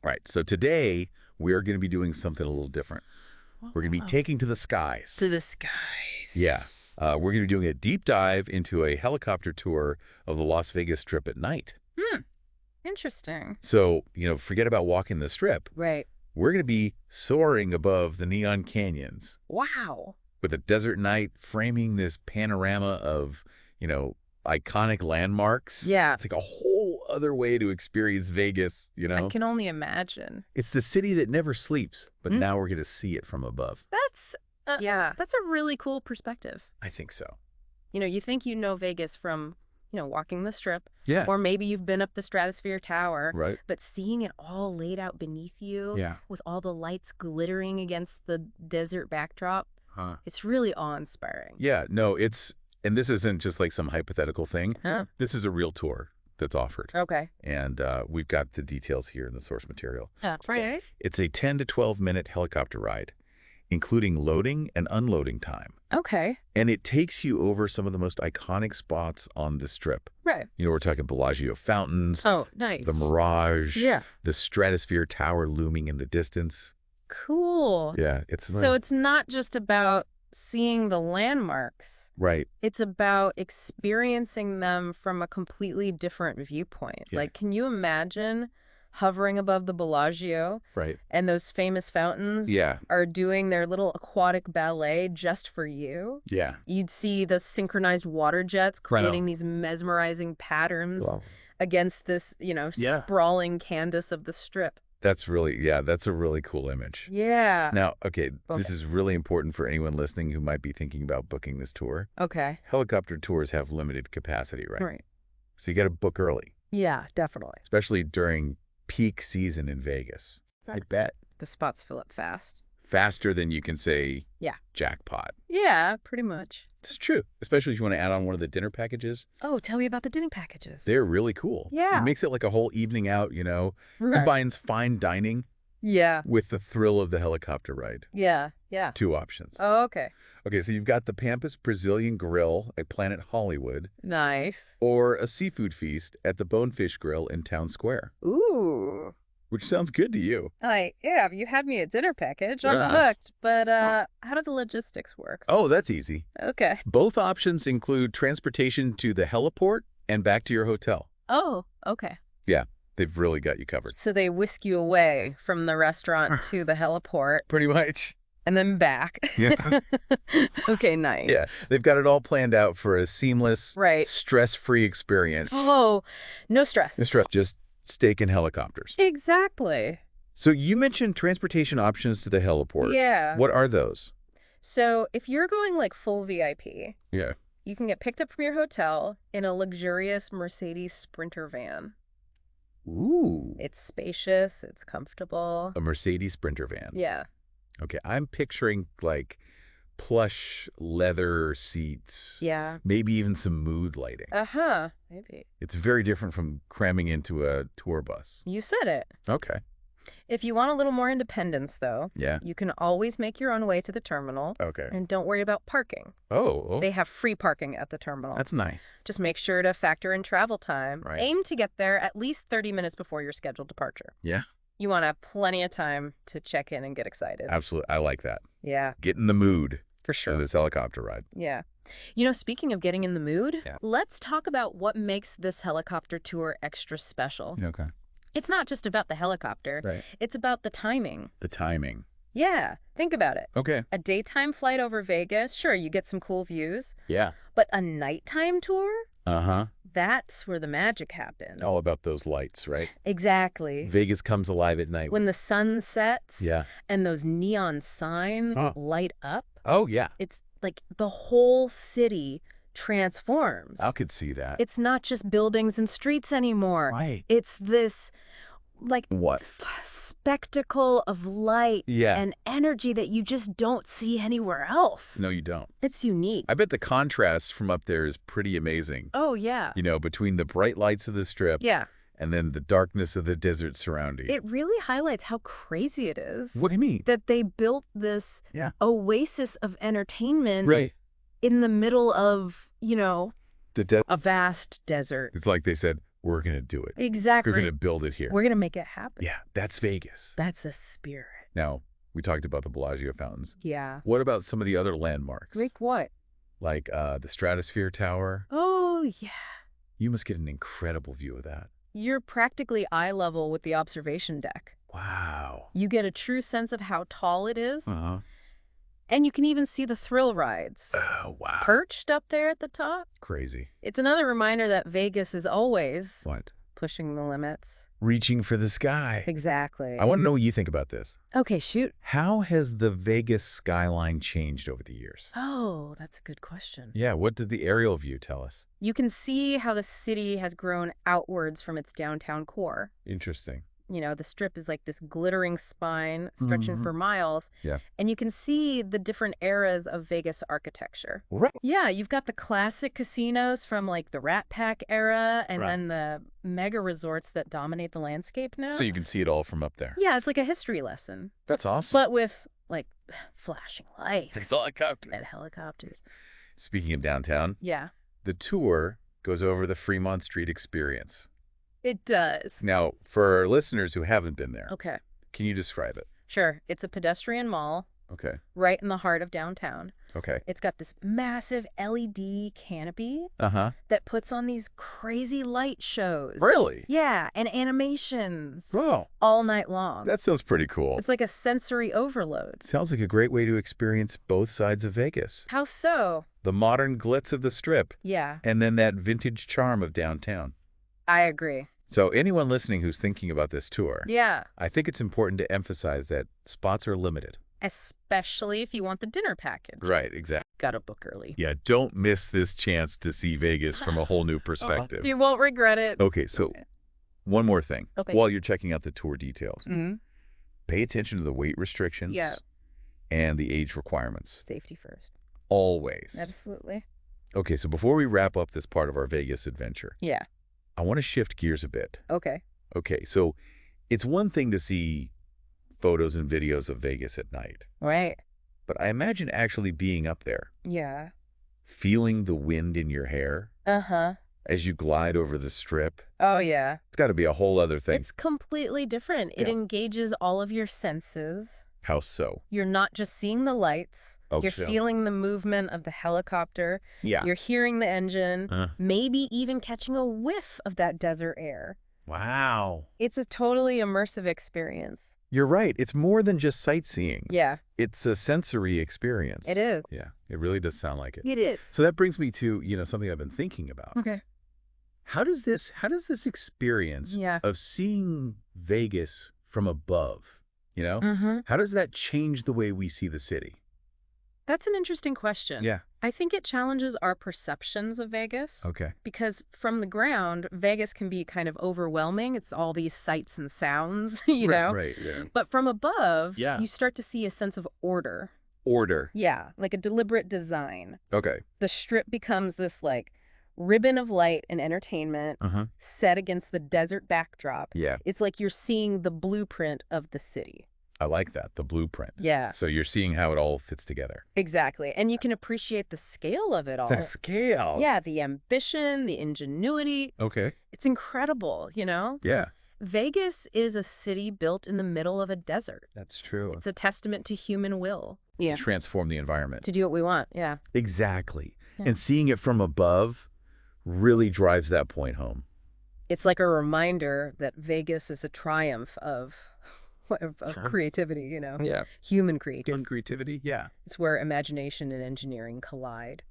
Right. So today we're going to be doing something a little different. We're going to be taking to the skies. To the skies. Yeah. We're going to be doing a deep dive into a helicopter tour of the Las Vegas Strip at night. Interesting. So, forget about walking the Strip. Right. We're going to be soaring above the neon canyons. Wow. With a desert night framing this panorama of, iconic landmarks. Yeah. It's like a whole other way to experience Vegas, I can only imagine. It's the city that never sleeps, but now we're going to see it from above. That's that's a really cool perspective. I think so. You think you know Vegas from, walking the Strip. Yeah. Or maybe you've been up the Stratosphere Tower. Right. But seeing it all laid out beneath you with all the lights glittering against the desert backdrop, it's really awe-inspiring. Yeah, no, and this isn't just like some hypothetical thing. Huh. This is a real tour that's offered. Okay. And we've got the details here in the source material. Right. It's a 10 to 12-minute helicopter ride, including loading and unloading time. Okay. And it takes you over some of the most iconic spots on the Strip. Right. We're talking Bellagio fountains. Oh, nice. The Mirage. Yeah. The Stratosphere Tower looming in the distance. Cool. Yeah. So it's not just about seeing the landmarks. Right. It's about experiencing them from a completely different viewpoint. Yeah. Like, can you imagine hovering above the Bellagio? Right. And those famous fountains are doing their little aquatic ballet just for you? Yeah. You'd see the synchronized water jets creating these mesmerizing patterns against this, sprawling canvas of the Strip. That's a really cool image. Yeah. Now, okay, this is really important for anyone listening who might be thinking about booking this tour. Okay. Helicopter tours have limited capacity, right? Right. So you got to book early. Yeah, definitely. Especially during peak season in Vegas. I bet. The spots fill up fast. Faster than you can say jackpot. Yeah, pretty much. It's true, especially if you want to add on one of the dinner packages. Oh, tell me about the dinner packages. They're really cool. Yeah. It makes it like a whole evening out, combines fine dining with the thrill of the helicopter ride. Yeah, yeah. 2 options. Oh, okay. Okay, so you've got the Pampas Brazilian Grill at Planet Hollywood. Nice. Or a seafood feast at the Bonefish Grill in Town Square. Ooh. Which sounds good to you. Yeah, you had me a dinner package. I'm hooked. But how do the logistics work? Oh, that's easy. Okay. Both options include transportation to the heliport and back to your hotel. Oh, okay. Yeah, they've really got you covered. So they whisk you away from the restaurant to the heliport. Pretty much. And then back. Yeah. Okay, nice. Yeah, they've got it all planned out for a seamless, stress-free experience. Oh, no stress. No stress, just steak and helicopters. Exactly. So you mentioned transportation options to the heliport. Yeah. What are those? So if you're going like full VIP, you can get picked up from your hotel in a luxurious Mercedes Sprinter van. Ooh. It's spacious. It's comfortable. A Mercedes Sprinter van. Yeah. Okay, I'm picturing like plush leather seats. Yeah. Maybe even some mood lighting. Uh-huh. Maybe. It's very different from cramming into a tour bus. You said it. Okay. If you want a little more independence, though, you can always make your own way to the terminal. Okay. And don't worry about parking. Oh. They have free parking at the terminal. That's nice. Just make sure to factor in travel time. Right. Aim to get there at least 30 minutes before your scheduled departure. Yeah. You want to have plenty of time to check in and get excited. Absolutely. I like that. Yeah. Get in the mood. For sure. For this helicopter ride. Yeah. Speaking of getting in the mood, let's talk about what makes this helicopter tour extra special. Okay. It's not just about the helicopter. Right. It's about the timing. The timing. Yeah. Think about it. Okay. A daytime flight over Vegas, sure, you get some cool views. Yeah. But a nighttime tour? Uh-huh. That's where the magic happens. All about those lights, right? Exactly. Vegas comes alive at night. When the sun sets Yeah. and those neon signs light up. Oh, yeah. It's like the whole city transforms. I could see that. It's not just buildings and streets anymore. Right. It's this spectacle of light and energy that you just don't see anywhere else. No, you don't. It's unique. I bet the contrast from up there is pretty amazing. Oh, yeah. Between the bright lights of the Strip and then the darkness of the desert surrounding. It really highlights how crazy it is. What do you mean? That they built this oasis of entertainment in the middle of, a vast desert. It's like they said, we're going to do it. Exactly. We're going to build it here. We're going to make it happen. Yeah, that's Vegas. That's the spirit. Now, we talked about the Bellagio fountains. Yeah. What about some of the other landmarks? Like what? Like the Stratosphere Tower. Oh, yeah. You must get an incredible view of that. You're practically eye level with the observation deck. Wow. You get a true sense of how tall it is. Uh-huh. And you can even see the thrill rides. Oh, wow. Perched up there at the top. Crazy. It's another reminder that Vegas is always... What? Pushing the limits. Reaching for the sky. Exactly. I want to know what you think about this. Okay, shoot. How has the Vegas skyline changed over the years? Oh, that's a good question. Yeah, what did the aerial view tell us? You can see how the city has grown outwards from its downtown core. Interesting. You know, the Strip is like this glittering spine stretching for miles. Yeah. And you can see the different eras of Vegas architecture. Right. Yeah, you've got the classic casinos from like the Rat Pack era and then the mega resorts that dominate the landscape now. So you can see it all from up there. Yeah, it's like a history lesson. That's awesome. But with like flashing lights. Helicopters. And helicopters. Speaking of downtown. Yeah. The tour goes over the Fremont Street experience. It does. Now, for our listeners who haven't been there, okay, can you describe it? Sure. It's a pedestrian mall. Okay. Right in the heart of downtown. Okay. It's got this massive LED canopy Uh-huh. that puts on these crazy light shows. Really? Yeah, and animations. Oh. All night long. That sounds pretty cool. It's like a sensory overload. Sounds like a great way to experience both sides of Vegas. How so? The modern glitz of the Strip. Yeah. And then that vintage charm of downtown. I agree. So anyone listening who's thinking about this tour, yeah, I think it's important to emphasize that spots are limited. Especially if you want the dinner package. Right, exactly. Gotta book early. Yeah, don't miss this chance to see Vegas from a whole new perspective. You won't regret it. Okay, so one more thing. Okay. While you're checking out the tour details, Mm-hmm. pay attention to the weight restrictions Yeah. and the age requirements. Safety first. Always. Absolutely. Okay, so before we wrap up this part of our Vegas adventure, Yeah. I want to shift gears a bit. Okay. Okay, so it's one thing to see photos and videos of Vegas at night. Right. But I imagine actually being up there, Yeah. feeling the wind in your hair Uh-huh. as you glide over the Strip. Oh, yeah. It's got to be a whole other thing. It's completely different. It Yeah. engages all of your senses. How so? You're not just seeing the lights. Oh, You're so. feeling the movement of the helicopter. Yeah. You're hearing the engine. Maybe even catching a whiff of that desert air. Wow. It's a totally immersive experience. You're right. It's more than just sightseeing. Yeah. It's a sensory experience. It is. Yeah, it really does sound like it. It is. So that brings me to, something I've been thinking about. Okay. How does this experience of seeing Vegas from above, how does that change the way we see the city? That's an interesting question. Yeah. I think it challenges our perceptions of Vegas. Okay. Because from the ground, Vegas can be kind of overwhelming. It's all these sights and sounds, you know? Right, yeah. But from above, Yeah. you start to see a sense of order. Order. Yeah, like a deliberate design. Okay. The Strip becomes this, like, ribbon of light and entertainment set against the desert backdrop. Yeah. It's like you're seeing the blueprint of the city. I like that, the blueprint. Yeah. So you're seeing how it all fits together. Exactly. And you can appreciate the scale of it all. The scale. Yeah, the ambition, the ingenuity. Okay. It's incredible, you know? Yeah. Vegas is a city built in the middle of a desert. That's true. It's a testament to human will. Yeah. Transform the environment. To do what we want, yeah. Exactly. Yeah. And seeing it from above really drives that point home. It's like a reminder that Vegas is a triumph of creativity, you know? Yeah. Human creativity. Human creativity, yeah. It's where imagination and engineering collide.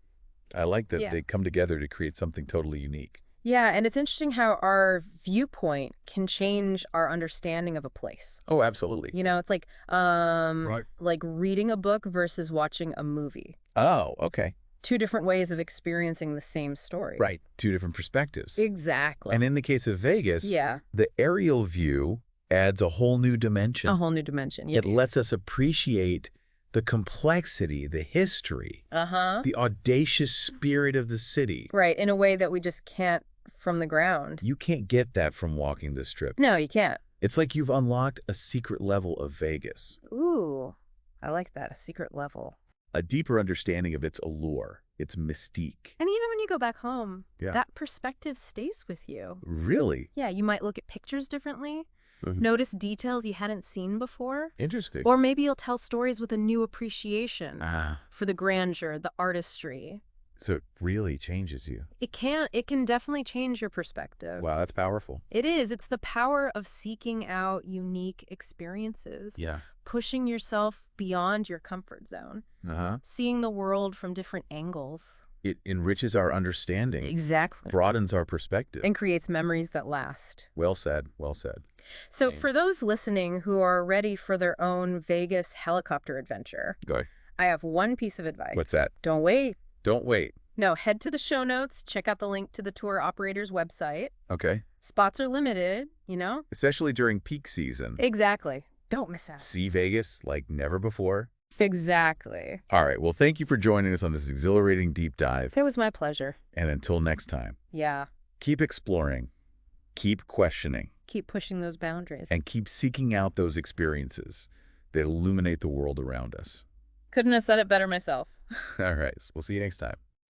I like that they come together to create something totally unique. Yeah, and it's interesting how our viewpoint can change our understanding of a place. Oh, absolutely. You know, it's like like reading a book versus watching a movie. Oh, okay. Two different ways of experiencing the same story. Right. Two different perspectives. Exactly. And in the case of Vegas, the aerial view adds a whole new dimension. A whole new dimension. It lets us appreciate the complexity, the history, the audacious spirit of the city. Right, in a way that we just can't from the ground. You can't get that from walking the Strip. No, you can't. It's like you've unlocked a secret level of Vegas. Ooh, I like that, a secret level. a deeper understanding of its allure, its mystique. And even when you go back home, that perspective stays with you. Really? Yeah, you might look at pictures differently, notice details you hadn't seen before. Interesting. Or maybe you'll tell stories with a new appreciation for the grandeur, the artistry. So it really changes you. It can definitely change your perspective. Wow, that's powerful. It is. It's the power of seeking out unique experiences. Yeah. Pushing yourself beyond your comfort zone. Seeing the world from different angles. It enriches our understanding. Exactly. Broadens our perspective. And creates memories that last. Well said. Well said. So for those listening who are ready for their own Vegas helicopter adventure, I have one piece of advice. What's that? Don't wait. Don't wait. No, head to the show notes, check out the link to the tour operator's website. Okay. Spots are limited, you know? Especially during peak season. Exactly. Don't miss out. See Vegas like never before. Exactly. All right. Well, thank you for joining us on this exhilarating deep dive. It was my pleasure. And until next time. Yeah. Keep exploring. Keep questioning. Keep pushing those boundaries. And keep seeking out those experiences that illuminate the world around us. Couldn't have said it better myself. All right. We'll see you next time.